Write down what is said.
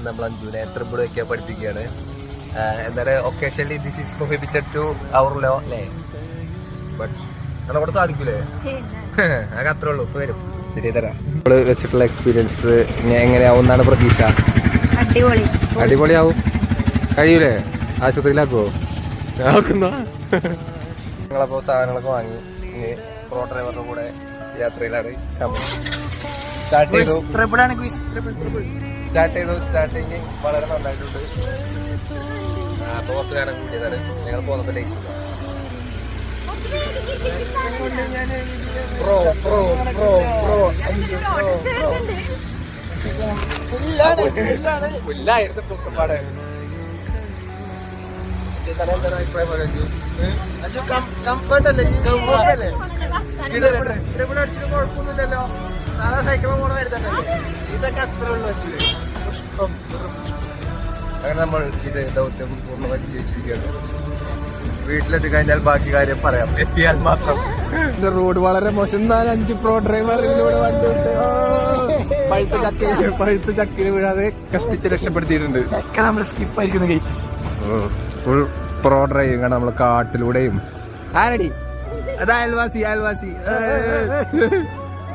നമ്മൾ അഞ്ജുവിനെ ട്രിപ്പിൾ വയ്ക്കാൻ പഠിപ്പിക്കുകയാണ്. എന്തായാലും occasionally this is prohibited to our law അല്ലേ? ബട്ട് നമ്മളെ കൂടെ സാധിക്കൂലേ? അതൊക്കെ അത്രേ ഉള്ളൂ. ഇപ്പൊ വരും ശരി തരാം. നമ്മള് വെച്ചിട്ടുള്ള എക്സ്പീരിയൻസ് എങ്ങനെയാവും എന്നാണ് പ്രതീക്ഷ? അടിപൊളിയാവും. കഴിയൂലേ? ആശുപത്രിയിലാക്കുവോ? ഞങ്ങളപ്പോ സാധനങ്ങളൊക്കെ വാങ്ങി ഇനി പ്രോ ഡ്രൈവറുടെ കൂടെ യാത്രയിലാണ്. സ്റ്റാർട്ടിങ് വളരെ നന്നായിട്ടുണ്ട്. അപ്പൊ കുറച്ച് നേരം കൂടിയതാണ് ഞങ്ങൾ പോകുന്നത്. ലേറ്റ് പ്രോ പ്രോ പ്രോ പ്രോ പുല്ലായിരുന്നു പൊക്കപ്പാട്. എന്താണ് അഭിപ്രായം പറഞ്ഞു? കംഫർട്ട് അല്ലേ? കുഴപ്പമൊന്നുമില്ലല്ലോ. സാധാ സൈക്കിൾ പോണ വരുത്തല്ലേ? ഇതൊക്കെ അത്ര ഉള്ളു. അങ്ങനെ നമ്മൾ ഇത് ദൗത്യം പൂർണ്ണമായി വിജയിച്ചിരിക്കുകയാണ്. വീട്ടിലെത്തി കഴിഞ്ഞാൽ ബാക്കി കാര്യം പറയാം. എത്തിയാൽ മാത്രം. റോഡ് വളരെ മോശം. 4-5 പ്രോ ഡ്രൈവറിലൂടെ വണ്ടി പഴുത്ത ചക്കയിൽ വീഴാതെ കഷ്ടിച്ച് രക്ഷപ്പെടുത്തിയിട്ടുണ്ട്. ചക്ക നമ്മൾ സ്കിപ്പായിരിക്കുന്ന കേസ്. ഫുൾ പ്രോ ഡ്രൈവിംഗ് ആണ്. നമ്മള് കാട്ടിലൂടെയും ആരടി അത് അയൽവാസി